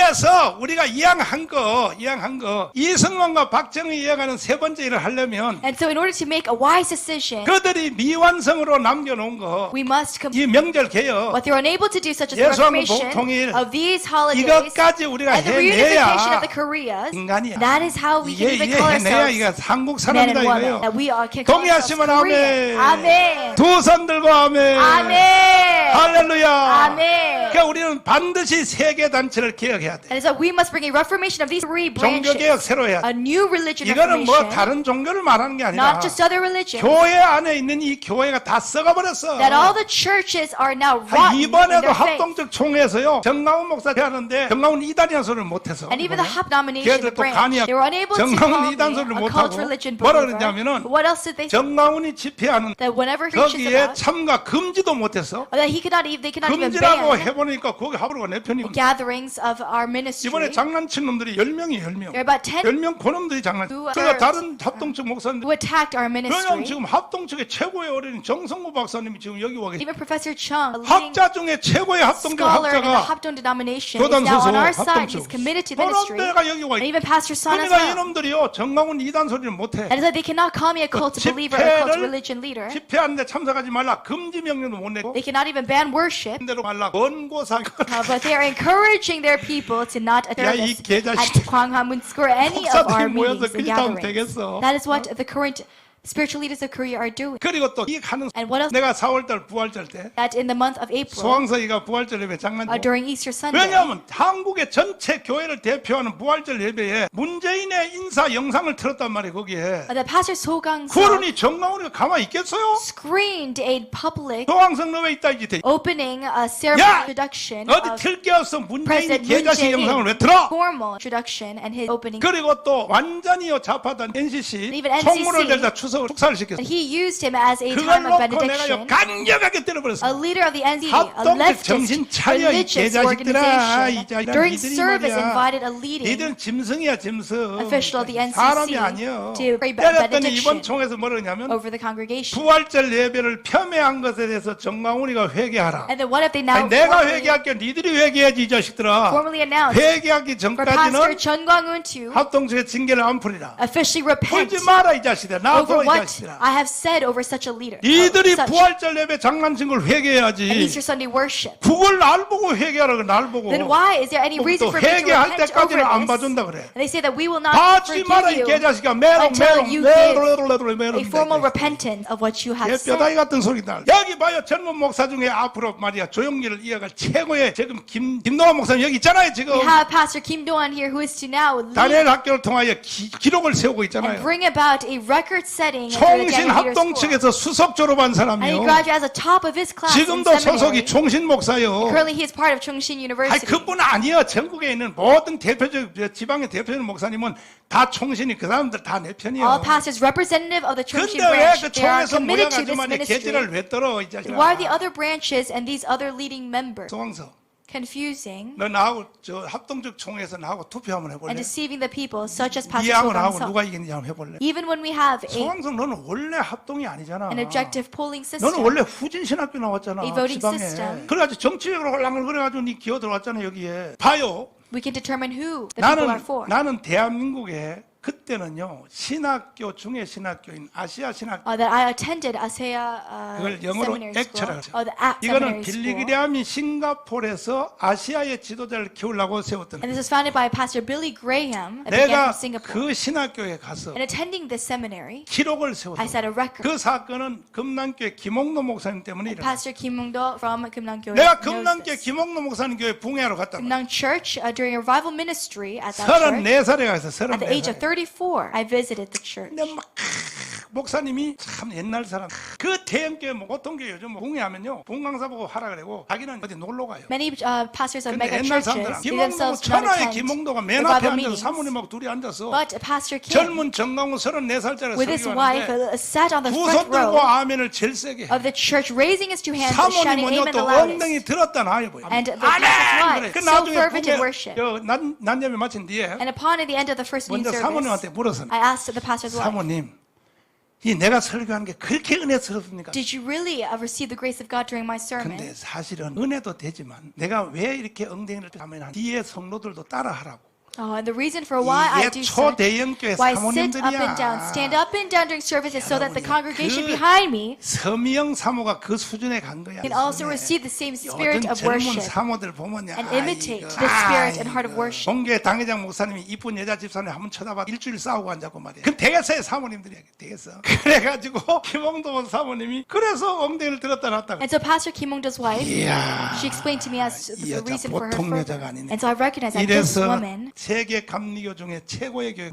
그래서 우리가 이양한 거 이승만과 박정희 이야기하는 세 번째 일을 하려면 And so in order to make a wise decision, 그들이 미완성으로 남겨놓은 거, we must 이 명절 개혁, what they were unable to do, such as the 예수하고 Reformation 복통일, of these holidays 이것까지 우리가 and the reunification 해내야 of the Koreas. 인간이야. That is how we can 이게 even call 해내야 ourselves 이거 한국 men 사람이다 and women. 이거예요. That we are can call ourselves 동의하시면 Korean. 아멘. Amen. 두 손 들고 아멘. Amen. 할렐루야. Amen. 그러니까 우리는 반드시 세계 단체를 개혁해야 돼. And so we must bring a reformation of these three 종교 개혁 branches. 새로 해야 돼. A new religion 이거는 뭐 reformation. 다른 종교를 말하는 게 아니라 Not just other religions. 교회 안에 있는 이 교회가 다 썩어버렸어. That all the churches are now rotten in 이번에도 their faith. 합동적 총회에서요 정강훈 목사 하는데 정강훈 이단이라는 소리를 못해서 And even the Hop denomination, 걔들 the 또 branch, 간이야. they were unable to 정강훈 call me 이단 소리를 a cult 못하고 religion 뭐라 believer. 그랬냐면은 What else did they say? 정강훈이 집회하는 That whenever he preaches 거기에 about, 참가 금지도 못했어. that he could not even, they could not even 금지라고 ban 해보니까 거기 하루가 내 편이고 gatherings of our ministry. 이번에 장난친 놈들이 10명이 10명. There are about 10 10명 그놈들이 장난쳐. Who 그러니까 are- 다른 합동측 목사님들 who attacked our 왜냐면 ministry. 지금 합동측의 최고의 어린이 정성구 박사님이 지금 여기 와 계시. Even Professor Chung, a leading 학자 중에 최고의 합동적 scholar in the 학자가 Hopdon denomination, is 교단 now on 소속 our side. 합동측. He's committed to ministry. 그런 데가 여기 와 And 있. even Pastor Son as 그러니까 well. 이놈들이요 정강훈 이단 소리를 못해. And so they cannot call me a cult believer or a cult religion leader. 집회하는데 참석하지 말라 금지 명령도 못 내고 They cannot even ban worship. 대로 말라 권고상. But they are encouraging their people to not 야, attend 이 this 개자식들. at Gwanghwamun Square, any of our 목사들이 모여서 meetings and 그렇게 하면 gatherings. 되겠어. That is what the current spiritual leaders of Korea are doing. 그리고 또 이 하는 And what else? 내가 4월달 부활절 때 That in the month of April, 소왕서이가 부활절 예배 장난쳐. during Easter Sunday, 왜냐하면 한국의 전체 교회를 대표하는 부활절 예배에 문재인의 인사 영상을 틀었단 말이에요 거기에. that Pastor So-gang 그러니 정강훈이가 가만히 있겠어요? screened a public 소왕성 너왜 있다 이제. opening a ceremony 야! introduction 어디 of 틀 게 없어 문재인이 President 개자식 Moon 영상을 왜 Jae-in. 틀어? Formal introduction and his opening. 그리고 또 완전히요 좌파단 NCC Even NCC. 총무를 들자 축사를 시켰어. And he used him as a 그걸 time of 놓고 내가요 benediction. 강력하게 때려버렸어. A leader of the NCC, a 합동적 leftist 정신 차려 이 religious 개자식들아. 이 organization, 자식들아, during 니들이 service 말이야. invited a leading 니들은 짐승이야 짐승. official of the NCC 사람이 아니요. to pray 때렸더니 이번 benediction 총에서 뭐라냐면 over the congregation. 부활절 예배를 폄훼한 것에 대해서 정강훈이가 회개하라. And then what if they now 아니, 내가 formally, 회개할게 니들이 회개해야지 이 자식들아. formally announce 회개하기 for Pastor 전까지는 Chun Gwang-un to 합동측의 징계를 안 풀이라. officially repent 풀지 마라 이 자식들아. 나도 over 이 what 자식들아. I have said over such a leader. 니들이 Such 부활절 예배 장난친 걸 an 회개해야지. Easter Sunday worship. 그걸 날 보고 회개하라 날 보고. Then why is there any reason 또 for me to 회개할 repent over 때까지는 안 this? 봐준다 그래. And they say that we will not 하지 마라 이 forgive you 개자식아. 메롱 until 메롱 you 메롱 a formal repentance of what you have 뼈다귀 said. 같은 소리다. 여기 봐요. 젊은 목사 중에 앞으로 말이야 조용기를 이어갈 최고의 지금 김동환 목사님 여기 있잖아요. 지금 We have Pastor Kim Do-won here who is to now lead 다니엘 학교를 통하여 기록을 세우고 and 있잖아요. bring about a record-setting for the 총신 Daniel Leaders 합동 School. 측에서 수석 졸업한 And he 사람이요. graduated as a top of his class in 지금도 소속이 seminary. 총신 목사요. Currently he is part of Chungshin 아니 University. 그뿐 아니에요. 전국에 있는 모든 대표적 지방의 대표적 목사님은 다 총신이 그 사람들 다 내 편이에요. All pastors representative of the Chungshin 근데 왜 branch, 그 they are 총에서 committed to 모여가지고 this 만에 계지를 ministry. 왜 떨어 이 자식아. Why are the other branches and these other leading members 소왕서 confusing 너 나하고 저 합동적 총회에서 나하고 투표 한번 해볼래? and deceiving the people, such as Pastor 니하고 나하고 So-gang? 누가 이겼는지 한번 해볼래? Even when we have 소왕성 너는 원래 합동이 아니잖아. an objective polling 너는 system, 원래 후진 신학교 나왔잖아. A voting 지방에. system. 그래가지고 정치적으로 헐랑을 그래가지고 니 기어 들어왔잖아 여기에. 봐요. we can determine who the people are for. 나는 대한민국에 그때는요 신학교 중에 신학교인 아시아 신학교 That I attended ASEA 그걸 영어로 seminary 액처라고 school. 해요. The ACT 이거는 seminary school. 빌리그리암이 싱가포르에서 아시아의 지도자를 키우려고 세웠던 And this was founded by Pastor Billy Graham that began 내가 from Singapore. 그 신학교에 가서 And attending this seminary, 기록을 I 세웠어. set a record. 그 사건은 금남교회 김홍노 목사님 때문에 일어났어. Pastor Kim Mung-do from Kumnang Gyoe 내가 knows 금남교회 this. 김홍노 목사님 교회 붕해하러 갔다. Kumnang Church during a revival ministry at that church. 34살에 가서 At the age of 34살. 34, I visited the church. 근데 막 목사님이 참 옛날 사람. 그 대형교회 뭐 보통 교회 요즘 뭐 붕해하면요 분강사 보고 하라 그러고 자기는 어디 놀러 가요. Many pastors of 근데 mega 옛날 churches, 사람들은 they 김홍도 themselves not 천하의 attend 김홍도가 맨 앞에 revival 앉아서 meetings. 사모님하고 둘이 앉아서 But Pastor Kim, 젊은 정강훈 34살짜리 with his wife, 설교하는데 sat on the 두 front 손 들고 row 아멘을 제일 세게 해. of the church, raising his two hands and shouting 사모님은요 amen the 또 loudest. 엉덩이 들었다 놔요 보여. And the pastor's wife, 그 so 나중에 fervent in worship. 난예배 마친 뒤에 And upon at the end of the first noon 먼저 service, 사모님한테 물었어. I asked the pastor's wife, 사모님 이 내가 설교하는 게 그렇게 은혜스럽습니까? Did you really receive the grace of God during my sermon? 근데 사실은 은혜도 되지만 내가 왜 이렇게 엉덩이를 하면 뒤에 성도들도 따라하라고. And the reason for why I 이게 do so, 초대형교회 why I sit up and down, 사모님들이야. stand up and down during services so that the 여러분이 congregation 그 behind me 서미영 사모가 그 수준에 간 거야. can also 수준에. receive the same spirit 요즘 of 젊은 worship 사모들 보면요. and imitate the spirit and heart of worship. 본교회 당회장 목사님이 이쁜 여자 집사님 한번 쳐다봐 일주일 싸우고 앉았고 말이야. 그럼 되겠어요 사모님들이 되겠어. 그래가지고 김홍도 사모님이 그래서 엉덩이를 들었다 놨다. And so Pastor Kim Hong-do's wife, 이야, she explained to me as 이 the 여자 reason for her 보통 fervor. 여자가 아니네. And so I recognize that this 이래서 woman, 세계 감리교 중에 최고의 교회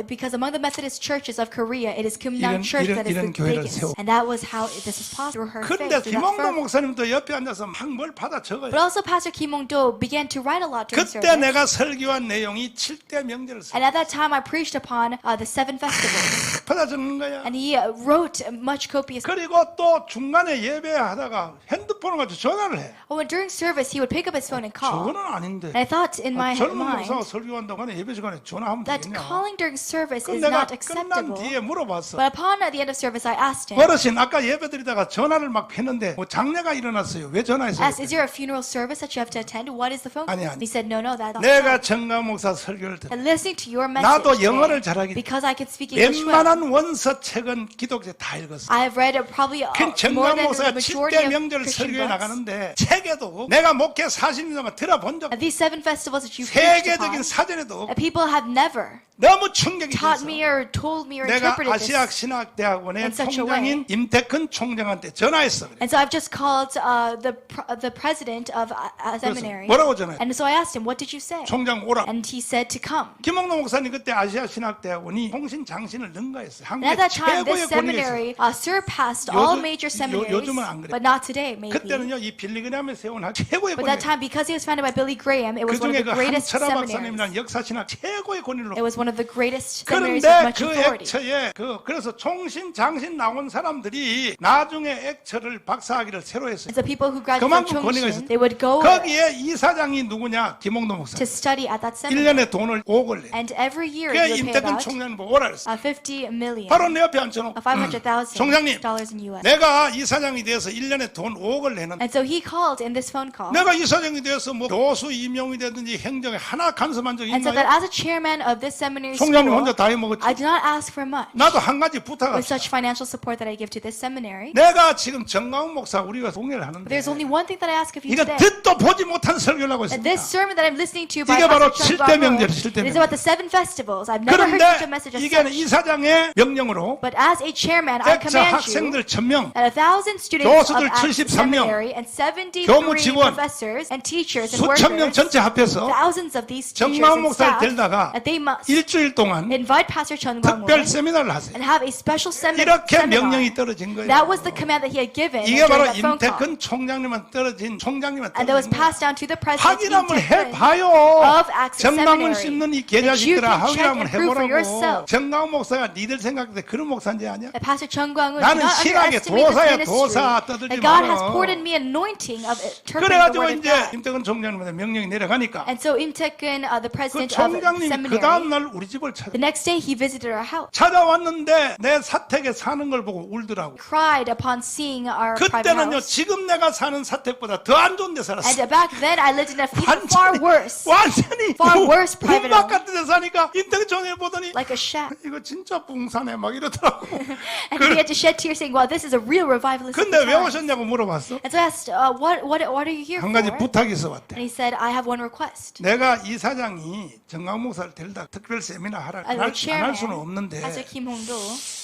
because among the Methodist churches of Korea, it is Kumnam Church that is the 이런 교회를 biggest. 세우고. And that was how this was possible. Her faith, 근데 through that 김홍도 fervor. 목사님도 옆에 앉아서 막 뭘 받아 적어요. But also Pastor Kim Hong-do began to write a lot during 그때 service. 내가 설교한 내용이 7대 명절을 And at that time, I preached upon the 7 festivals. 받아 적는 거야. And he wrote much copious. 그리고 또 중간에 예배하다가 핸드폰을 가지고 전화를 해. Oh, and during service, he would pick up his phone and call. 저거는 아닌데. And I thought in my 젊은 mind 목사가 설교한다고 하는 예배 시간에 전화하면 that 되겠냐. calling during service is 내가 not 끝난 acceptable. 뒤에 물어봤어. But upon the end of service, I asked him, 어르신 아까 예배 드리다가 전화를 막 했는데 뭐 장례가 일어났어요. 왜 전화했어요? asked, is there a funeral service that you have to attend? What is the phone call? 아니, 아니. He said, no, that's not 내가 so. 정강 목사 설교를 듣 And listening to your 나도 message 영어를 today, 잘하기 because I can speak English well, 웬만한 원서 책은 기독교 다 읽었어. I have read probably 그 more 정강 than the 목사가 majority 7대 of 명절 Christian 설교에 books. 나가는데 책에도 내가 목회 40년 동안 들어본 적 And these 7 festivals that you preached 세계적인 upon, 사전에도 people have never 너무 충격이 taught 됐어. me or told me or 내가 interpreted 아시아 this. 신학대학원의 in such a 총장인 임태근 총장한테 전화했어. 그래. And so I've just called the president of a 그래서 seminary. 뭐라고 전화해? And so I asked him, what did you say? 총장 오라. And he said to come. 김홍도 목사님 그때 아시아 신학대학원이 통신 장신을 능가했어요. And at 한국의 that time, 최고의 this 권위가 있어요. seminary surpassed all major seminaries, 요즘은 안 그래. but not today, maybe. 그때는요 이 빌리그램에 세운 최고의 But that 권위. time, because he was founded by Billy Graham, it was one of 그중에 the 그 greatest 한철아 seminaries. 박사님이란 역사신학 최고의 권위로. It was one of the greatest seminaries 그런데 with much 그 authority. 액처에 그래서 총신 장신 나온 사람들이 나중에 액처를 박사학위를 새로 했어요. And so people who graduated 그만큼 from 권위가 있어. Chungshin, they would go 거기에 이사장이 누구냐? 김홍도 목사. to study at that seminary. 1년에 돈을 5억을 내. And every year 그 you would pay 임태근 about 총장님 보고 오라 그랬어. 50 million, 바로 내 옆에 앉혀놓고 $500,000 총장님 in US. 내가 이사장이 돼서 1년에 돈 5억을 내는 And so he called in this phone call. 내가 이사장이 돼서 뭐 교수 임용이 되든지 행정에 하나 간섭한 적이 And so that 있나요? as a chairman of this seminary 총장님 school, 혼자 다 해먹었지. I did not ask for much 나도 한 가지 with 부탁합니다. such financial support that I give to this seminary. 내가 지금 정강 목사 우리가 동의를 하는데 But there's only one thing that I ask of you 이거 today. 듣도 보지 못한 설교를 하고 And 있습니다. this sermon that I'm listening to by 이게 바로 Pastor 칠대 Chung 명절, Gwang-ho, 칠대 it is 명절. about the 7 festivals. I've never heard such a 그런데 message as 이게 such. 이사장의 명령으로 But as a chairman, I 액처 command you 학생들 1000명 that 1,000 students 교수들 of Acts 73명, Seminary and 73 교무 직원, professors and teachers and 수천 명 workers, 전체 합해서 thousands of these teachers 정강 and 목사를 staff, 데려다가 that they must 일주일 동안 invite Pastor Chung 특별 Gwang-ho 세미나를 하세요. and have a special 이렇게 명령이 seminar. 떨어진 거예요. That was the command that he had given 이게 during 바로 that phone call. 임태근 총장님한테 떨어진 총장님한테 And that was 떨어진 거예요. passed down to the president 확인함을 Im Tae-kun 해봐요. of Acts 정강을 Seminary. 씹는 이 That you 계좌식들아 can check 확인함을 and prove for 해보라고. yourself. 정강 목사가 니들 생각할 때 그런 목사인지 아냐? That Pastor Chung Gwang-ho, do 나는 not 신학의 underestimate this 도사야, ministry. 도사. 떠들지 That God has 마라. poured in me anointing of interpreting the 그래가지고 word of 이제 God. 임태근 총장님한테 명령이 내려가니까 And so Im Tae-kun, the 그 president of the 총장님이 그 seminary, 다음날 우리 집을 찾아. the next day he visited our house, 찾아왔는데 내 사택에 사는 걸 보고 울더라고. cried upon seeing our private 그때는요 house. 지금 내가 사는 사택보다 더 안 좋은 데 살았어. And back then I lived in a even far worse, 완전히 far worse private 문밖 home. 같은 데 사니까 임태근 총장님 보더니 like a shack. 이거 진짜 붕사네 막 이러더라고. And he had to shed tears saying, wow, this is a real revivalist. 근데 왜 오셨냐고 물어봤어. And so I asked, what are you here 한 가지 for? 부탁이 있어 왔대. And he said, I have one request. 내가 이사장이 정강 목사를 데려다 특별 세미나 하라 The 안 할 chairman, 수는 없는데 Pastor Kim Hong-do,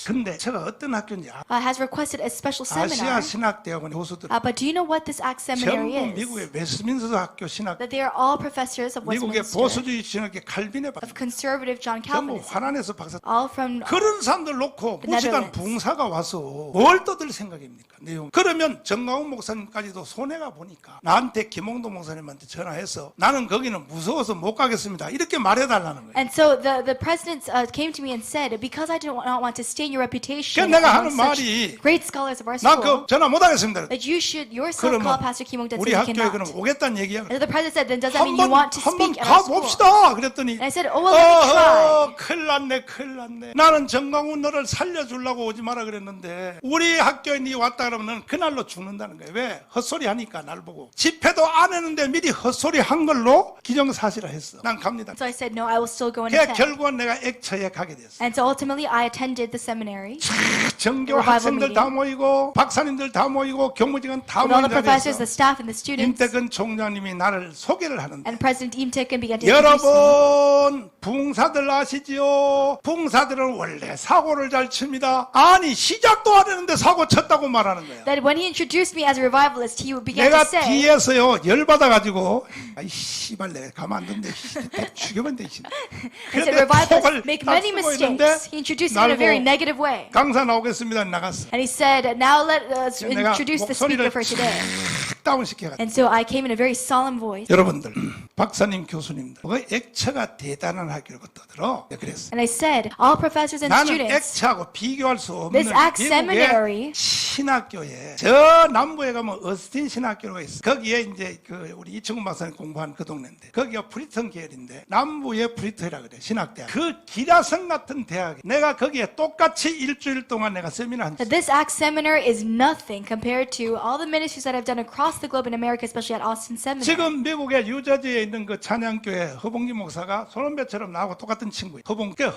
근데 제가 어떤 학교인지 has requested a special 아시아 seminar. 신학대학원 교수들 But do you know what this Acts Seminary 전부 is? 미국의 웨스민스터 학교 신학 That they are all professors of 미국의 Westminster, 보수주의 신학계 칼빈의 박 of conservative John 전부 Calvinism, 화난에서 박사 all from 그런 사람들 놓고 The 무지간 Netherlands. 붕사가 와서 뭘 떠들 생각입니까? 내용. 그러면 정강훈 목사님까지도 손해가 보니까 나한테 김홍도 목사님한테 전화해서 나는 거기는 무서워서 못 가겠습니다. 이렇게 말해달라는 거예요. And so the presidents came to me and said, because I do not want to stay in your your reputation 내가 하는 among such 말이 great scholars of our 난 school 그 전화 못 하겠습니다. that you should yourself 그러면 call Pastor Kim Hong-tae 우리 you 학교에 그럼 cannot. 오겠다는 얘기야. And the president said, then does that mean you 한번 want to 한번 speak at our school? 가봅시다. 그랬더니 And I said, oh, well, let me try. 큰일 났네 큰일 났네. 나는 정강훈 너를 살려주려고 오지 마라 그랬는데 우리 학교에 니 왔다 그러면 너는 그날로 죽는다는 거예요. 왜? 헛소리 하니까 날 보고. 집회도 안 했는데 미리 헛소리 한 걸로 기정사실화 했어. 난 갑니다. So I said, no, I will still go and 그래 attend. 결국은 내가 액처에 가게 됐어. And so ultimately, I attended the seminary. 정교 Revival 학생들 다 meeting. 모이고 박사님들 다 모이고 교무직원 다 With all 모인 the professors, the 자리에서 staff, and the students. 임태근 총장님이 나를 소개를 하는데 And President Im Tae-kin began to introduce me. 여러분 붕사들 아시지요? 붕사들은 원래 사고를 잘 칩니다. 아니 시작도 안 했는데 사고 쳤다고 말하는 거야. That when he introduced me as a revivalist, he began 내가 to say, 뒤에서요 열받아가지고 아이 씨발 내가 가만 안 둔대 죽여면 돼. he said, revivalists make many mistakes. He introduced me in a very negative way. 강사 나오겠습니다. 나갔어. And he said, now let us 내가 introduce the speaker 목소리를 for today. 다운시켜가지고 And so I came in a very solemn voice. 여러분들 박사님 교수님들 그 액처가 대단한 학교라고 떠들어. 그랬어. And I said, all professors and 나는 students, 액처하고 비교할 수 없는 This Act 미국의 Seminary. 신학교에 저 남부에 가면 어스틴 신학교가 있어. 거기에 이제 그 우리 이충훈 박사님 공부한 그 동네인데 거기가 프리턴 계열인데 남부의 프리턴이라 그래 신학대학. 그 기라성 같은 대학에 내가 거기에 똑같이 일주일 동안 내가 세미나 한. that this Act Seminary is nothing compared to all the ministries that I've done across the globe in America, especially at Austin Seminary. 지금 미국의 유저지에 있는 그 찬양교회 허봉기 목사가 손원배처럼 나하고 똑같은 친구예요.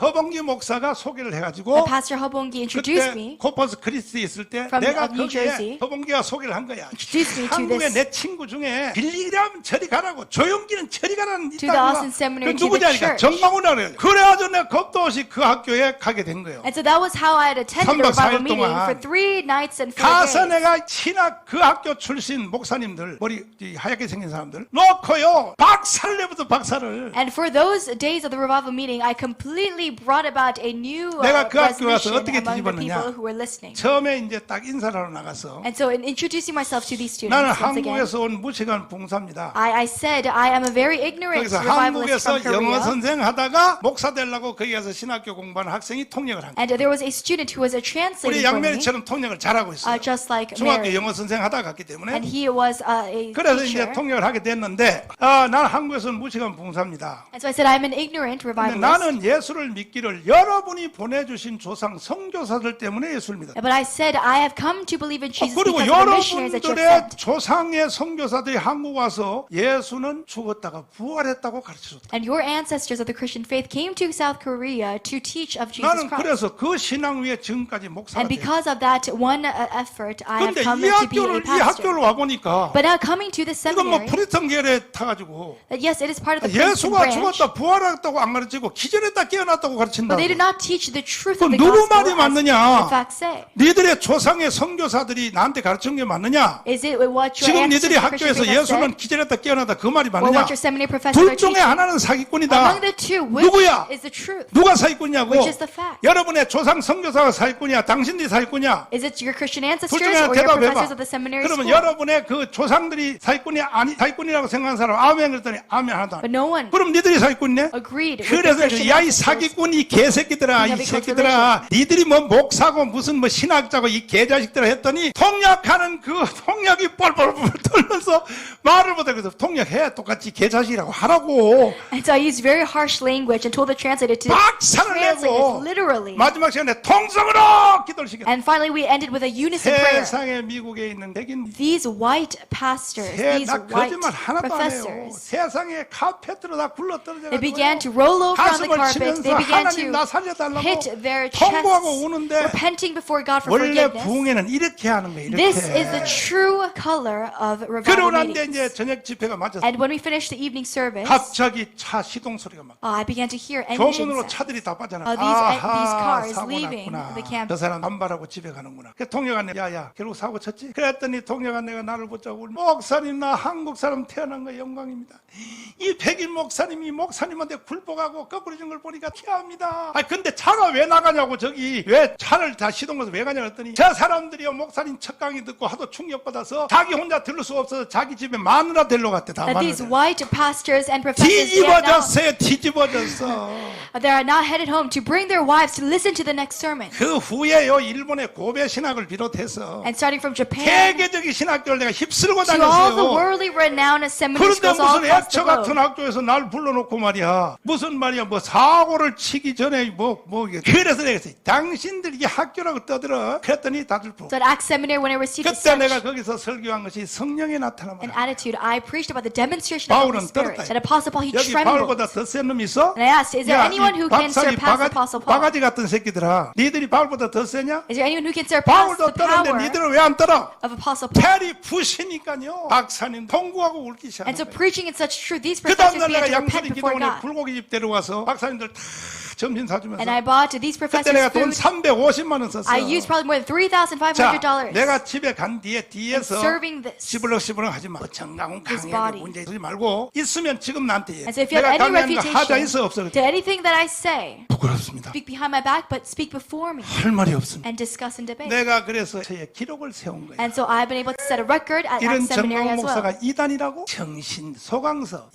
허봉기 목사가 소개를 해가지고 And Pastor Hobongi introduced 그때 me, 코퍼스 크리스티에 있을 때 From 내가 New 거기에 Jersey. 허봉기가 소개를 한 거야. Introduced me to 한국에 this- 내 친구 중에 빌리그램 저리 가라고 조용기는 저리 가라는 To the Austin Seminary, to 누구냐 the 하니까 church. 정강훈이라 그래요. 그래가지고 내가 겁도 없이 그 학교에 가게 된 거예요. And so that was how I had attended a 3박 4일 revival meeting 동안 for 3 nights and 4 가서 days. 내가 신학 그 학교 출신 목사님들 머리 이 하얗게 생긴 사람들 놓고요 박살내부터 박살을 And for those days of the revival meeting, I completely brought about a new 내가 그 학교 가서 resolution 어떻게 among the 뒤집었느냐. people who were listening. 처음에 이제 딱 인사를 하러 나가서 And so in introducing myself to these students, 나는 once again, 한국에서 온 무식한 봉사입니다. I said I am a very ignorant 거기서 revivalist 한국에서 from 영어 Korea. 선생 하다가 목사 되려고 거기 가서 신학교 공부하는 학생이 통역을 한 거예요. And there was a student who was a 우리 translator for me, 양면이처럼 통역을 잘하고 있어요. just like 중학교 Mary. 영어 선생 하다 갔기 때문에 And he was a 그래서 teacher. 이제 통역을 하게 됐는데 난 한국에서는 무식한 봉사입니다. And so I said I'm an ignorant 근데 revivalist. 나는 예수를 믿기를 여러분이 보내주신 조상 선교사들 때문에 예수를 믿었다. But I said I have come to believe in Jesus 그리고 because of the missionaries that you have 여러분들의 sent. 조상의 선교사들이 한국 와서 예수는 죽었다가 부활했다고 가르쳐줬다. And your ancestors of the Christian faith came to South Korea to teach of Jesus 나는 Christ. 그래서 그 신앙 위에 지금까지 목사가 And 됐다. because of that one effort, I have 근데 come 이 to be a 학교를 pastor. 와 보니까 But now coming to the 이건 뭐 seminary, 프리턴 계열에 타가지고 that yes, it is part of the Princeton 예수가 branch, 죽었다 부활했다고 안 가르치고 기절했다 깨어났다고 but 가르친다고. they do not teach the truth 그럼 of the 누구 gospel 말이 as 맞느냐? the facts say. 니들의 조상의 선교사들이 나한테 가르친 게 맞느냐? Is it what your 지금 ancestors 니들이 of the Christian 학교에서 faith have 예수는 said? 기절했다 깨어났다 그 말이 Or 맞느냐? what your seminary professors 둘 are 중에 teaching? 하나는 사기꾼이다. Among the two, which 누구야? is the truth? 누가 사기꾼이냐고? Which is the fact? 여러분의 조상 선교사가 사기꾼이야? 당신들이 사기꾼이야? Is it your Christian 둘 ancestors 중에 하나 or your 대답해봐. professors of the seminary 그러면 school? 여러분의 그 조상들이 사기꾼이라고 생각하는 사람 아멘 그랬더니 아멘 하나도 안 해. But no one 그럼 니들이 사기꾼이네? agreed with the 그래서 Christian 야이 ancestors. 사기꾼 이 개새끼들아 이 새끼들아 니들이 뭐 목사고 무슨 뭐 신학자고 이 개자식들아 했더니 통역하는 그 통역이 뻘뻘뻘 떨면서 말을 못해. 그래서 통역해 똑같이 개자식이라고 하라고 And so I used very harsh language and told the translator to 박살을 translate 내고 this literally. 마지막 시간에 통성으로 기도를 시켰다. And finally we ended with a unison prayer. 세상에 미국에 있는 백인 These white pastors, these 나 white 거짓말 하나도 안 해요. professors, 세상에 카페트로 다 굴러 떨어져 they began to roll over on the 가슴을 carpet. They 치면서 began 하나님 나 to 살려달라고 hit their 통보하고 chests, 우는데 repenting before God for 원래 forgiveness. 부흥회는 이렇게 하는 거예요. This is 이렇게. the true color of 그러고 revival 난데 이제 meetings. 저녁 집회가 맞았어. And when we finished the evening service, 갑자기 차 시동 소리가 막. I began to hear engines. 교문으로 차들이 다 빠져나. these cars 사고 leaving 났구나. the camp. 저 사람 반발하고 집에 가는구나. 그 통역한 야야 결국 사고 쳤지? 그랬더니 통역한 내가 나를 붙잡고 목사님 나 한국 사람 태어난 거 영광입니다. 이 백인 목사님이 목사님한테 굴복하고 거꾸로 진 걸 보니까 피합니다. 근데 차가 왜 나가냐고 저기 왜 차를 다 시동거서 왜 가냐 그랬더니 저 사람들이요 목사님 첫 강의 듣고 하도 충격받아서 자기 혼자 들을 수 없어서 자기 집에 마누라 데리러 갔대. 다 That these 마누라. white pastors and professors they are now, 뒤집어졌어요. 뒤집어졌어. they are now headed home to bring their wives to listen to the next sermon. 그 후에요 일본의 고베 신학을 비롯해서 And starting from Japan 세계적인 신학교를 내가 휩쓸고 to all the 다녔어요. worldly renowned seminary 그런데 schools all 무슨 across 애처 the 같은 globe. 학교에서 날 불러놓고 말이야 무슨 말이야 뭐 사고를 치기 전에 그래서 내가 했어요. 당신들 이게 학교라고 떠들어. 그랬더니 다들 보고 So at Acts Seminary, when I received 그때 내가 such 거기서 설교한 것이 성령의 나타남을 an attitude, I preached about the demonstration of the Holy 바울은 Spirit. 떨었다. That Apostle Paul, he 여기 trembled. 바울보다 더 센 놈 있어? And I asked, is there 야, anyone 이 who can 박사리 surpass Apostle Paul? 바가지 같은 새끼들아 니들이 바울보다 더 세냐? Is there anyone who can surpass 바울도 the power 떨었는데 니들은 왜 안 떨어? of Apostle Paul? 테리 부시니까요 박사님 통구하고 울기 And so 시작한 거예요. preaching in such truth, these 그 professors 다음날 began 내가 to repent 양수리 before 기도원에 God. 불고기집 데려와서 박사님들 다 점심 사주면서 And I bought these 그때 professors 내가 돈 food. 350만 원 썼어. I used probably more than 자, $3,500. 내가 집에 간 뒤에서 serving this. 시블럭 하지 마. 정강훈 His 강의에 body. 문제 되지 말고 있으면 지금 나한테 얘기해. And so if you have 내가 any 강의하는 거 하자 reputation 있어 없어? to anything that I say, 부끄럽습니다. speak behind my back, but speak before me 할 말이 없습니다. and discuss and debate. 내가 그래서 저의 기록을 세운 거예요. And so I've been able to set a record at 이런 Acts Seminary 정강훈 as well. 목사가 이단이라고? 정신 소강서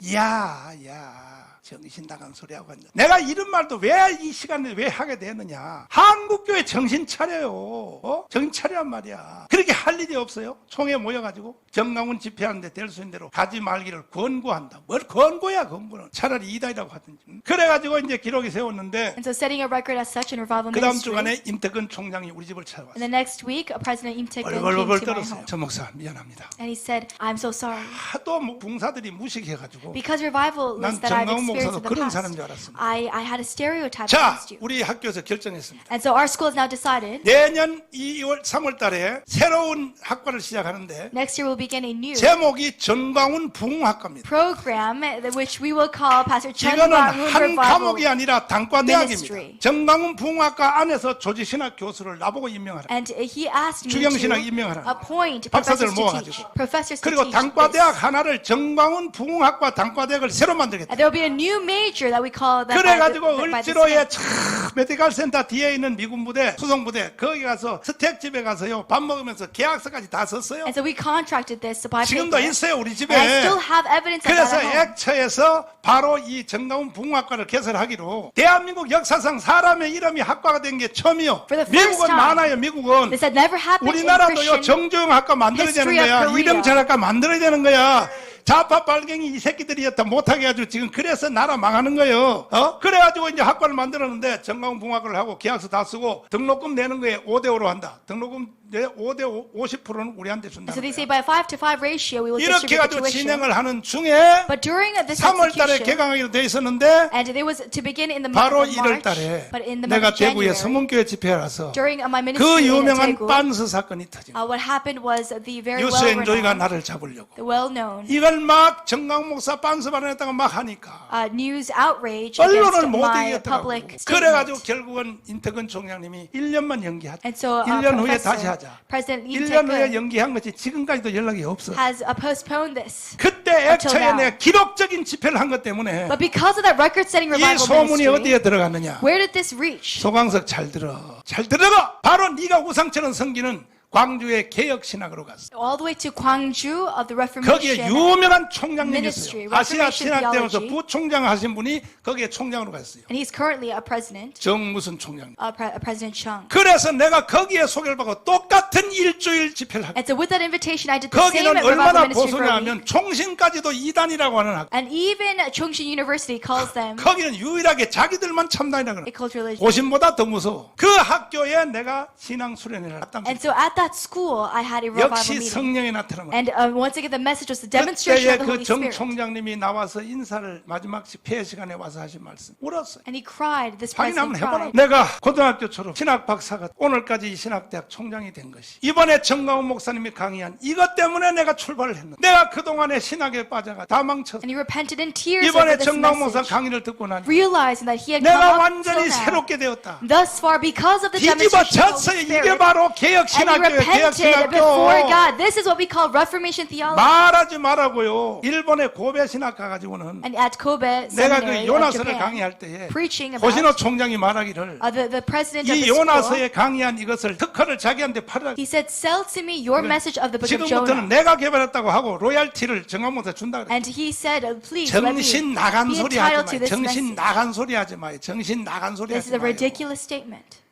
야야야야야 정신 나간 소리하고 앉아. 내가 이런 말도 왜 이 시간에 왜 하게 되느냐. 한국교회 정신 차려요. 정신 차리란 말이야. 그렇게 할 일이 없어요. 총회 모여가지고 정강훈 집회하는데 될 수 있는 대로 가지 말기를 권고한다. 뭘 권고야 권고는. 차라리 이단이라고 하든지. 그래가지고 이제 기록이 세웠는데 And so setting a record as such in Revival 그 다음 Ministry. 주간에 임태근 총장이 우리 집을 And 찾아왔어요. the next week, President Im Tae-gun came 벌벌벌 to my 떨었어요. home. 저 목사 미안합니다. And he said, I'm so sorry. 하도 군사들이 무식해가지고 Because revivalists 난 that I've 정강훈 experienced 목사도 in the 그런 past, 사람인 줄 알았습니다. I had a stereotype 자, against you. 우리 학교에서 결정했습니다. And so our school has now decided 내년 2월 3월 달에 새로운 학과를 시작하는데 next year we'll begin a new 제목이 정강훈 부흥학과입니다. program which we will call Pastor Chun 이거는 Bang-hoon 한 Revival. 과목이 아니라 단과대학입니다. Ministry. 정강훈 부흥학과 안에서 조지신학 교수를 나보고 임명하라. And he asked me 주경신학 to 임명하라. appoint 박사들을 professors to 모아가지고. teach. Professors to 그리고 teach this. 단과대학 하나를 정강훈 부흥학과 단과대학을 새로 만들겠다. And there will be a new major that we call that 그래가지고 by this 을지로에 name. 메디컬 센터 뒤에 있는 미군 부대, 수송 부대 거기 가서 스택집에 가서요 밥 먹으면서 계약서까지 다 썼어요. And so we contracted this by 지금도 paper. 있어요 우리 집에. And I still have evidence of 그래서 that at home. 액처에서 바로 이 정강훈 부흥학과를 개설하기로 대한민국 역사상 사람의 이름이 학과가 된 게 처음이요. For the first 미국은 time. 많아요. 미국은. This had never happened in 우리나라도요 Christian. 정조영 학과 만들어야 되는 history of 거야. Korea. 이병철 학과 만들어야 되는 거야. 좌파 빨갱이 이 새끼들이 다 못하게 해가지고 지금 그래서 나라 망하는 거예요. 그래가지고 이제 학과를 만들었는데 정강훈 부흥학과를 하고 계약서 다 쓰고 등록금 내는 거에 5대5로 한다. 등록금 내 5대 50%는 우리한테 준다. So they say by 5-to-5 ratio we will 이렇게 distribute the 해가지고 tuition. 진행을 하는 중에 But during this 3월 달에 execution, 개강하기로 돼 있었는데 and it was to begin in the month 바로 of 1월 March, 달에 but in the month 내가 of 대구에 January, 성문교회 집회라서 during my 그 ministry in 유명한 Daegu, 빤스 사건이 터진 거예요. what happened was the very 뉴스엔조이가 well-renowned, 나를 잡으려고 the well-known 이걸 막 정강 목사 빤스 발언했다고 막 하니까 news outrage 언론을 against 못 my 이기겠더라고. public 그래가지고 statement. 결국은 임태근 총장님이 1년만 연기하자. And so 1년 후에 다시 하자. President Im 1년 후에 Tae-gun 연기한 것이 지금까지도 연락이 없어. has postponed this. 그때 Until 액처에 now. 내가 기록적인 집회를 한 것 때문에 But because of that record-setting 이 revival 소문이 ministry, 어디에 들어갔느냐. where did this reach? 소강석 잘 들어. 잘 들어가. 바로 네가 우상처럼 섬기는 광주의 개혁신학으로 갔어. All the way to Gwangju of the 거기에 Reformation. 유명한 총장님이 Ministry, 있어요. 아시아 Reformation 신학대에서 Theology. 부총장 하신 분이 거기에 총장으로 갔어요. And he's currently a president, 정무순 총장. President Chung. 그래서 내가 거기에 소개를 받고 똑같은 일주일 집회를 하고 And so with that invitation, I did the same 거기는 at Revival 얼마나 Ministry for a 보수냐 week. 하면 총신까지도 이단이라고 하는 학교. And even Chungshin University calls them 거기는 유일하게 자기들만 참단이라고 그래. a cult religion. 고신보다 더 무서워. 그 학교에 내가 신앙 수련회를 했단 And 말이야. so at that school, I had a revival 역시 meeting. 성령이 나타난 거야. And once again, the message was the demonstration 그때에 of the 그 Holy 정 Spirit. 총장님이 나와서 인사를 마지막 집회 시간에 와서 하신 말씀 울었어요. And he cried. This 확인 한번 president 해보라. cried. 내가 고등학교 졸업 신학 박사가 오늘까지 이 신학대학 총장이 된 것이 이번에 정강훈 목사님이 강의한 이것 때문에 내가 출발을 했는데 내가 그동안에 신학에 빠져가 다 망쳤어. And he repented in tears 이번에 over this 정강훈 목사 message, 강의를 듣고 나니 realizing that he had come 내가 up till 완전히 now. 새롭게 되었다. Thus far, because of the 뒤집어 demonstration of the 쳤어요. Holy 이게 Spirit, 바로 개혁 and he 신학교다. repented before God. This is what we call Reformation theology. 말하지 말라고요. 일본의 고베 신학 가가지고는 And at Kobe 내가 Seminary 그 of 요나서를 Japan, 강의할 때에 preaching 호시노 about 총장이 말하기를 the president of 이 the school, 요나서에 강의한 이것을 특허를 자기한테 팔으라. he said, "Sell to me your message of the book of 지금부터는 Jonah." 내가 개발했다고 하고 로얄티를 정하면서 준다 그래. And he said, "Please let me 정신 나간 be 소리 entitled 하지 to 마요. this 정신 message." 나간 소리 하지 마요. 정신 나간 소리 This is 하지 a 마요. ridiculous statement.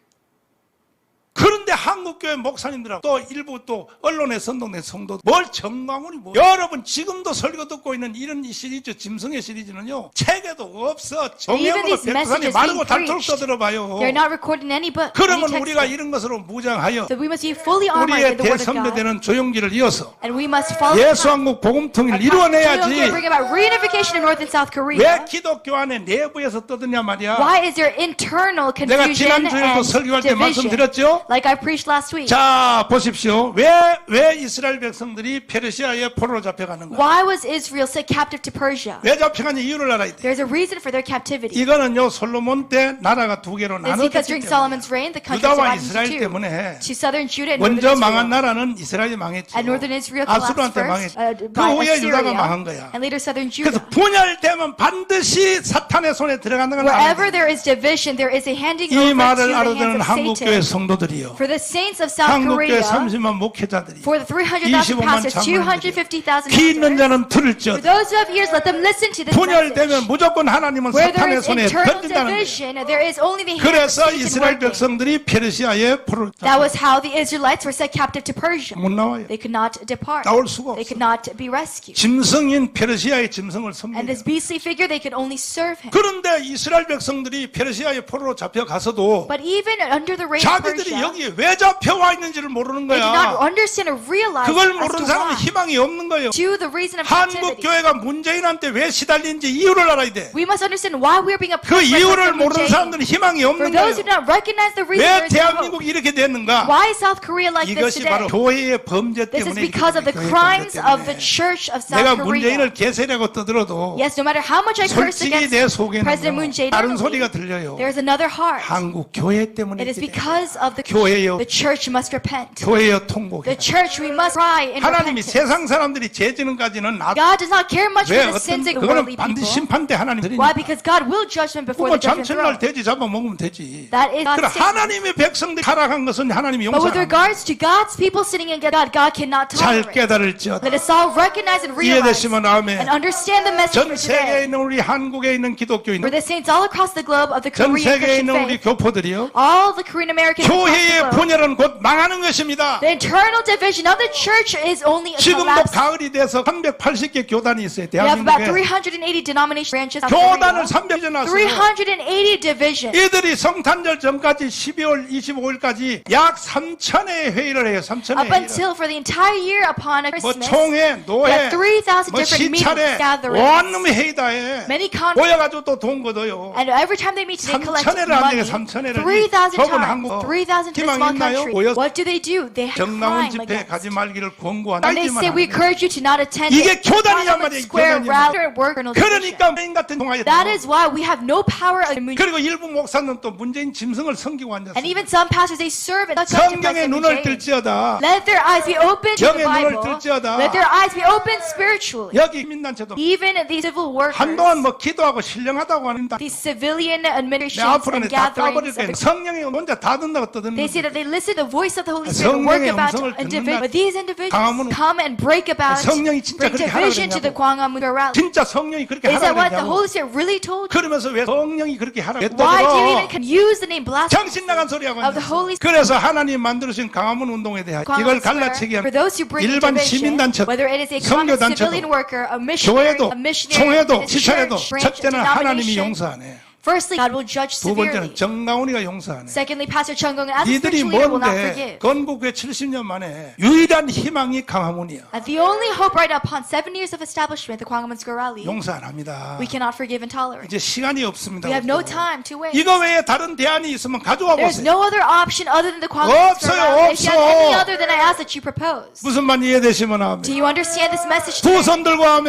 그런데 한국교회 목사님들하고 또 일부 또 언론에 선동된 성도 뭘 정광훈이 뭐 여러분 지금도 설교 듣고 있는 이런 이 시리즈 짐승의 시리즈는요 책에도 없어. Even 정형으로 these 백두산이 messages 마르고 being 닳도록 preached, 떠들어봐요. they're not recorded in any book, any 그러면 우리가 textbook. 이런 것으로 무장하여 So we must be fully armored 우리의 with the word of God, 대선배되는 조용기를 이어서 and we must follow 예수한국 복음통일을 bring 이루어내야지. about reunification in North and South 왜 Korea. 기독교 안에 내부에서 떠드냐 말이야. Why is there internal 내가 confusion 지난주에도 and 설교할 때 division? 말씀드렸죠? Like I preached last week. 자 보십시오. 왜 이스라엘 백성들이 페르시아의 포로로 잡혀가는가? Why was Israel sent captive to Persia? 왜 잡혀가는지 이유를 알아야 돼. There's a reason for their captivity. 이거는요 솔로몬 때 나라가 두 개로 It's because 나눠졌기 during 때문에 Solomon's reign, the country was 유다와 divided 이스라엘 into two. 때문에 To southern Judah and 먼저 northern 망한 Israel. 나라는 이스라엘이 망했죠. And northern Israel collapsed 아수르한테 first 망했죠. 그 by 후에 유다가 망한 Assyria, 거야. and later southern 그래서 Judah. 분열되면 반드시 사탄의 손에 들어가는 건 Wherever 알아야 돼. there is division, there is a handing 이 over to 말을 the 알아듣는 hands of 한국교회 Satan. 성도들이요. For the saints of South 한국교회 Korea, 30만 목회자들이 for the 300,000 25만 pastors, 장로님들이 250,000 귀 있는 pastors, 자는 들을지어다. for those who have ears, let them listen to this 분열되면 message. 무조건 하나님은 Where there 사탄의 is 손에 internal 던진다는 거예요. division, there is only the hand of 그래서 Satan 이스라엘 working. 백성들이 페르시아의 포로를 That was how the Israelites were set captive to Persia. 못 나와요. They could not depart. 나올 수가 They 없어. could not be rescued. 짐승인 페르시아의 짐승을 And 섬겨요. this beastly figure, they could only serve him. 그런데 이스라엘 백성들이 페르시아의 포로로 잡혀가서도 But even under the reign of 자기들이 Persia, 여기에 왜 잡혀와 있는지를 모르는 they did not 거야. understand or realize 그걸 as 모르는 to 사람은 why. 희망이 없는 거예요. To the reason of 한국 captivity. 교회가 문재인한테 왜 시달리는지 이유를 알아야 돼. We must understand why we are being 그 oppressed by 이유를 President 모르는 Moon Jae-in. 사람들은 희망이 For 없는 those 거예요. who do not recognize the reason, 왜 there is no hope. 대한민국이 이렇게 됐는가? Why is South Korea like this 이것이 바로 today? 교회의 범죄 This is 때문에 because of the 교회의 crimes 범죄 of the 때문에. Church of South 내가 Korea. 문재인을 개세라고 떠들어도 Yes, no matter how much I curse 솔직히 내 against President Moon 속에는 다른 Jae-in, 소리가 들려요. there is another heart. 한국 교회 때문에 It is 이렇게 된 because of the 교회여. the church must repent. 교회여 통곡해. The church, we must cry in 하나님이 repentance. 세상 사람들이 죄지는까지는 God does not care much 왜 for the 어떤 sins of 그거는 worldly 반드시 people. 심판 때 하나님 Why? 드리니까. Because God will judge them before 그거 the judgment 잔철날 throne. 돼지 잡아먹으면 되지. That is 그래 God's statement. 하나님의 백성들이 타락한 것은 하나님이 But with 용서합니다. regards to God's people sinning against God, God cannot 잘 tolerate. 깨달을지어다. Let us all recognize and realize 이해되시면 아멘. and understand the message 전 for 세계에 today. 있는 우리 한국에 있는 기독교인, For the saints all across the globe of the 전 Korean 세계에 Christian 있는 우리 faith, 교포들이요. all the Korean Americans across the 교회의 globe, 분열은 곧 망하는 것입니다. the internal division of the church is only a 지금도 collapse. 가을이 돼서 380개 교단이 있어요. We have about 대한민국에 380 denomination branches. South 교단을 Korea. 300개 놨어요. 380 divisions. 이들이 성탄절 전까지 12월 25일까지 약 3,000회의 회의를 해요. 3,000회 Up 회의를. until for the entire year upon a 뭐 Christmas, 총회, 노회, we have 3,000 뭐 different meetings, 시찰에 gatherings, 원놈의 회의다 해. many conferences. 모여가지고 또 돈 걷어요. And every time they meet, they collect 3,000회를 안 되게 money. 3,000회를 3,000 좁은 times. 한국 3,000 to this 희망 small 있나요? country. 모여 What do? They have 정나온 crime 집회 against. 가지 말기를 권고한 And they say, we encourage you to not attend 이게 it. 교단이란 Parliament 말이에요, Square 교단이란 rally and work division. 그러니까 문재인 같은 통화에 That is why we have no power of Moon Jae-in. 그리고 일부 목사는 또 문재인 짐승을 섬기고 앉았어요. And even some pastors, they serve and 성경의 눈을 뜰지어다. Let their eyes be open to the 영의 눈을 Bible. 뜰지어다. Let their eyes be open spiritually. 여기 민단체도 Even these civil workers, 한동안 뭐 기도하고 신령하다고 하는다. these civilian 내 administrations 앞으로는 and 다 gatherings, 까버릴 거예요. of the, 성령이 혼자 다 듣는다고 떠드는 they say 거예요. that they listen to the voice of the Holy Spirit and work 성령의 about 음성을 individuals. 듣는다. But these individuals 강화문- come and break about, 성령이 진짜 bring 그렇게 하라고 division to the 그랬냐고. Gwanghwamun rally. 진짜 성령이 그렇게 Is that 하라고 what the 그랬냐고. Holy Spirit really told you? 그러면서 왜 성령이 그렇게 하라고 Why do you 했다고 even can use the name blasphemy 정신 나간 소리하고 of the 앉았어. Holy Spirit? 그래서 하나님 만들어주신 강화문 운동에 대해 이걸 Gwanghwamun 갈라치기 Square, 하는 for those who bring 일반 division, 시민단체, whether it is a common 선교단체도, civilian worker, a missionary, 교회도, a missionary, 총회도, a 시찰에도 church, branch, 첫째는 하나님이 denomination. 용서하네. Firstly, God will judge 두 번째는 severely. 정가훈이가 용서하네. Secondly, Pastor Chung Gung as a 니들이 spiritual leader will not 뭔데 forgive. 건국의 70년 만에 유일한 희망이 강화문이야. And the only hope right upon 7 years of establishment, the Gwanghwamun Square rally, 용서 안 합니다. we cannot forgive and tolerate. 이제 시간이 없습니다. We have no 우리도. time to wait. 이거 외에 다른 대안이 있으면 가져와 There's 보세요. no other option other than the Gwanghwamun 없어요, Square rally. If you have any 없어. other, then I ask that you propose. 무슨 말 이해되시면 Do 아멘. you understand this message 두 today? 손 들고 아멘.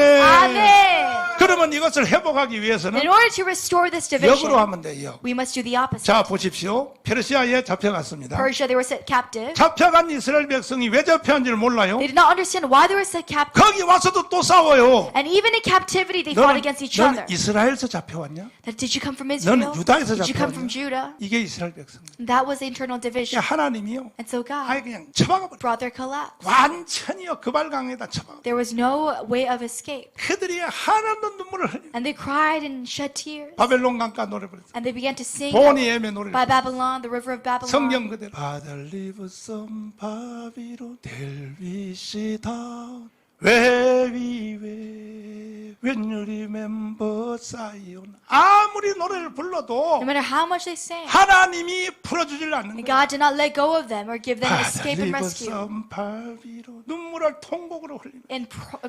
Amen. 그러면 이것을 회복하기 위해서는 In order to restore this 역으로 division, 하면 돼요. we must do the opposite. 자, 보십시오. 페르시아에 잡혀갔습니다. Persia, they were set captive. 잡혀간 이스라엘 백성이 왜 잡혀간지를 몰라요. They did not understand why they were set captive. 거기 와서도 또 싸워요. And even in captivity, they fought against each other. 너는 이스라엘에서 잡혀왔냐? That, did you come from Israel? 너는 유다에서 Did you come from 잡혀왔냐? Judah? 이게 이스라엘 백성. That was the internal division. 하나님이요. And so 아예 God 그냥 쳐박아버려. brought their collapse. 완전히요. 그발강에다 쳐박아. There was no way of escape. 그들이 하나도 눈물을 흘려. And they cried and shed tears. 바벨론 강가 노래 부르죠. And they began to sing 보니엠의 노래를 by Babylon, the river of Babylon. 성경 그대로 Father live some 바비론 There we sit down Where we were When you remember Zion 아무리 노래를 불러도 No matter how much they sang, 하나님이 풀어주질 않는 and 거예요. God did not let go of them or give them Father escape and live rescue. some 바비론 눈물을 통곡으로 흘리며 In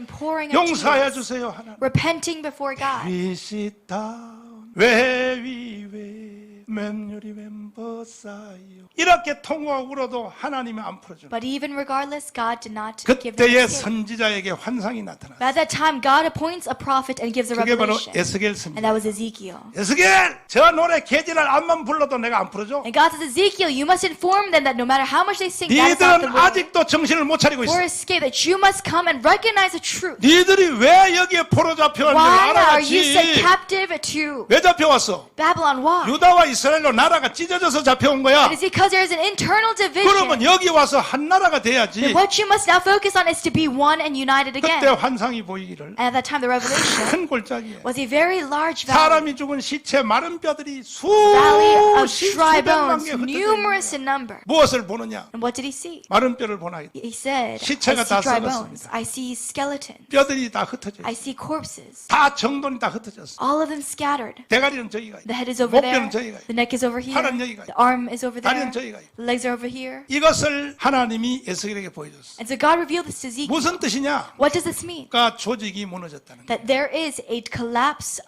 pouring of 용서해 tears, 주세요 하나님 repenting before God. We sit down Where we were When you remember Zion 이렇게 통곡하고 울어도 하나님이 안 풀어주는 But even regardless, God did not give them 그때의 escape. 선지자에게 환상이 나타났어요. At that time, God appoints a prophet and gives a 그게 바로 revelation. 에스겔 And 선지자. that was Ezekiel. 에스겔, 저 노래 계지를 안만 불러도 내가 안 풀어줘. And God says, Ezekiel, you must inform them that no matter how much they sing, that is not the 니들은 way 아직도 정신을 못 차리고 for 있어. escape, that you must come and recognize the truth. 니들이 왜 여기에 포로 잡혀왔는지 Why are you set 알아야지. captive to 왜 잡혀왔어? Babylon? Why? 유다와 이스라엘로 나라가 찢어져서 잡혀온 거야. It is because there is an internal 그러면 division. 여기 와서 한 나라가 돼야지. Then what you must now focus on is to be one and united 그때 again. 환상이 보이기를 And at that time, the revelation 큰 골짜기에 was a very large valley, 사람이 죽은 시체 마른 뼈들이 valley of 수십 dry 수백만 bones, 개 흩어져 있는 numerous 거야. in number. 무엇을 보느냐? And what did he see? 마른 뼈를 보나. He said, I 시체가 see 다 dry 썩었습니다. bones. I see skeletons. 뼈들이 다 흩어져 I 있어. see corpses. 다 정돈이 다 흩어졌어. All of them scattered. 대가리는 저기가 있어. The head is over there. 목뼈는 저기가 있어. The neck is over here. 팔은 여기가 The arm is over there. 다리는 저기가 있어. The legs are over here. 이것을 하나님이 에스겔에게 보여줬어. And so God revealed this to Ezekiel. 무슨 뜻이냐? What does this mean? 그러니까 조직이 무너졌다는 거야. That there is a collapse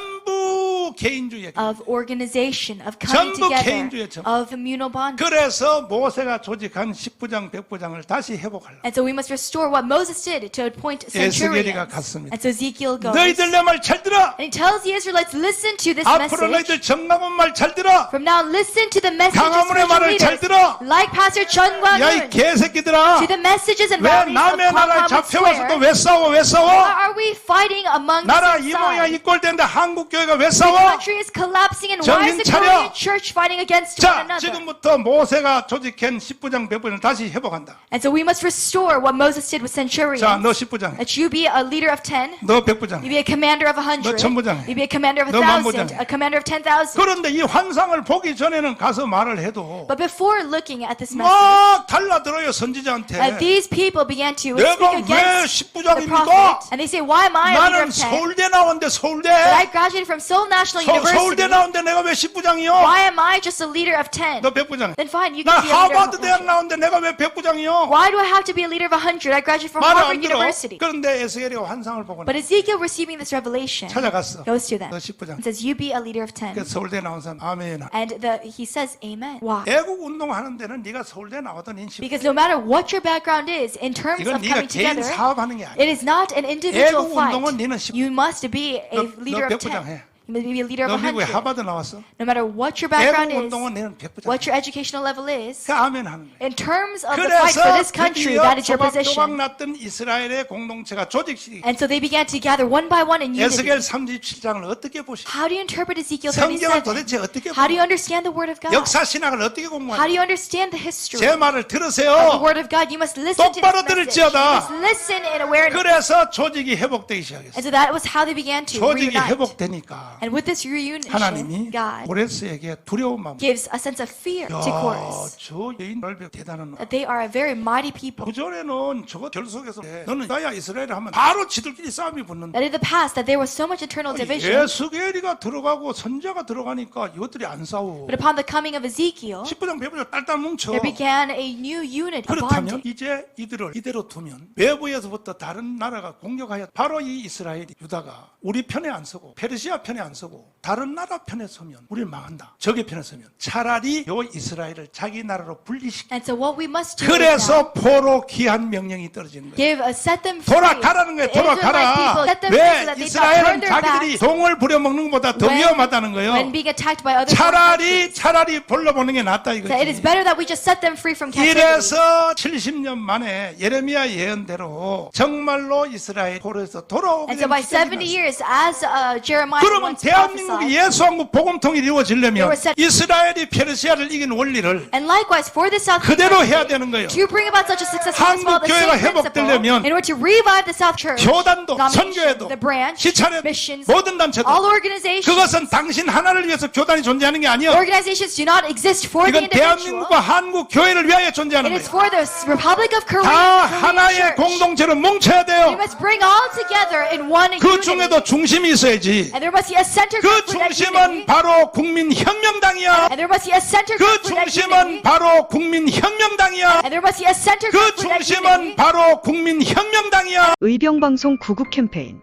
전부 개인주의. of organization, of coming 전부 together, 개인주의, 전부. of communal bondage. 그래서 모세가 조직한 10부장, 100부장을 다시 회복하려고. And so we must restore what Moses did to appoint 에스겔이가 centurions. 갔습니다. And so Ezekiel goes. 너희들 내 말 잘 들어. And he tells the Israelites, listen to this 앞으로 message. 너희들 정강원 말 잘 들어. From now, listen to the messages 강화문의 of your 말을 잘 leaders, 들어. like Pastor Chun 야, 이 Gwan-gun, 개새끼들아. to the messages and 왜 values of 남의 나라에 Gwanghwamun 잡혀와서 또 Square. 왜 싸워? 왜 Why 싸워? are we fighting among 나라 the 이 모양 side? 이 꼴 되는데 한국 교회가 왜 The 싸워? country is collapsing, and why is 정신 the 차려. Korean church fighting against one 자, another? 지금부터 모세가 조직한 10부장, 100부장을 다시 회복한다. And so we must restore what Moses did with centurions. 자, 너 10부장, That you be a leader of 10, 너 100부장. you be a commander of 100, 너 천부장. you be a commander of 너 1,000, 만부장. a commander of 10,000. 그런데 이 환상을 보기 전에는 가서 말을 해도 But before looking at this message, 막 달라들어요 선지자한테. these people began to 내가 speak 왜 against the 10부장입니까? prophet. And they say, why am I a leader 나는 of 10? 서울대 나온데 서울대. But I graduated from Seoul National 서울대 University. 나온데 내가 왜 10부장이요? Why am I just a leader of 10? 너 100부장. Then fine, you 나 can be a leader 하버드 of 대학 100. 나온데 내가 왜 100부장이요? Why do I have to be a leader of 100? I graduated from 말을 안 Harvard 들어. University. 그런데 에스겔이 환상을 보고 But Ezekiel receiving this revelation 찾아갔어. goes to them 너 10부장. and says, you be a leader of 10. 그 서울대 나온 사람 아멘. And he says, amen. Why? 애국 운동하는 데는 네가 서울대 나오던 인식. Because no matter what your background is, in terms 이건 of 네가 coming 개인 together, 사업하는 게 아니야. it is not an individual 애국 운동은 fight. 너는 10. You must be a 너 leader of 100부장 10. 해. You must be a leader 너 of 미국에 100. 하버드 나왔어? No matter what your background 애국 is, 운동은 너는 100부장. what your educational level is, 그 아멘 하는 거야. in terms of the fight for 그래서 this country, 드디어 that is your 조각조각 position. 났던 이스라엘의 공동체가 조직시 And so they began to gather one by one in unity. 에스겔 37장을 어떻게 보시? How do you interpret Ezekiel 성경을 37? 도대체 어떻게 How do 보시? you understand the Word of God? 역사 신학을 어떻게 How 공부하냐? do you understand the history 제 of 말을 the 들으세요. Word of God? You must listen to 똑바로 this message. 들을지어다. You must listen in awareness. 그래서 조직이 회복되기 시작했어요. And so that was how they began to 조직이 reunite. 회복되니까 And with this reunion, 하나님이 God 고레스에게 두려운 마음. gives a sense of fear to 야, Chorus. 저 여인 넓게 대단한 놈. That they are a very mighty people. 그 전에는 저거 결속해서 너는 나야 이스라엘 하면 바로 지들끼리 싸움이 붙는다. That in the past, that there was so much internal division. 예수겔이가 들어가고 선자가 들어가니까 이것들이 안 싸워. But upon the coming of Ezekiel, 10부장 100부장 딸딸 뭉쳐. there began a new unit, a 그렇다면 bonding. 이제 이들을 이대로 두면 외부에서부터 다른 나라가 공격하여 바로 이 이스라엘이 유다가 우리 편에 안 서고 페르시아 편에 안 서고 다른 나라 편에 서면 우리는 망한다. 적의 편에 서면 차라리 요 이스라엘을 자기 나라로 분리시켜. And so what we must do is now 그래서 포로 귀한 명령이 떨어지는 거예요. set them free. 돌아가라는 거예요. The Israelite people, 돌아가라. set them free so 왜 that they 이스라엘은 turn their 자기들이 backs 동을 부려먹는 것보다 더 when- 위험하다는 거예요. when being attacked by other foreign countries. 차라리 벌러보는 게 낫다 So it is 이거지. better that we just set them free from captivity. 이래서 70년 만에 예레미야 예언대로 정말로 이스라엘 포로에서 돌아오게 And so by 되는 70 시대가 years, as Jeremiah 그러면 once 대한민국이 prophesied, 예수왕국 복음통일이 이루어지려면 There was set- 이스라엘이 페르시아를 이긴 원리를 and likewise for the South 그대로 Church, 해야 되는 거예요. to bring about such a success as well, 한국 the 교회가 same principle, 회복되려면 in order to revive the South Church, 교단도 denomination, 선교회도 the branch, 시찰회도 missions, 모든 단체도 all organizations, 그것은 당신 하나를 위해서 교단이 존재하는 게 아니야. organizations do not exist for the 이건 individual. 대한민국과 한국 교회를 위하여 존재하는 It is 거예요. for the Republic of Korea, 다 Korean 하나의 Church. 공동체로 뭉쳐야 We 돼요. must bring all together in one 그 unity. 중에도 중심이 있어야지. And there must be a center 그 group for that 중심은 unity. 바로 국민혁명당이야. And there must be a center 그 group for that 중심은 unity. 바로 국민혁명당이야. And there must be a center 그 group for that 중심은 unity. 바로 국민혁명당이야. 의병방송 구국 캠페인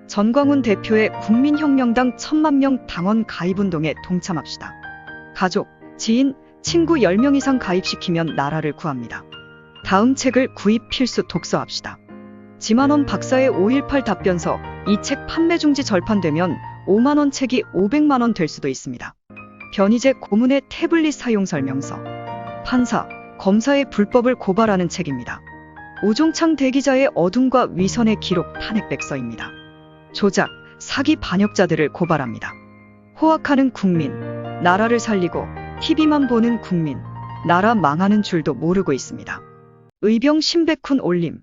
전광훈 대표의 국민혁명당 1000만명 당원 가입운동에 동참합시다. 가족, 지인, 친구 10명 이상 가입시키면 나라를 구합니다. 다음 책을 구입 필수 독서합시다. 지만원 박사의 5.18 답변서, 이 책 판매 중지 절판되면 5만원 책이 500만원 될 수도 있습니다. 변희재 고문의 태블릿 사용 설명서, 판사, 검사의 불법을 고발하는 책입니다. 오종창 대기자의 어둠과 위선의 기록 탄핵백서입니다. 조작, 사기 반역자들을 고발합니다. 호악하는 국민, 나라를 살리고 TV만 보는 국민, 나라 망하는 줄도 모르고 있습니다. 의병 신백훈 올림.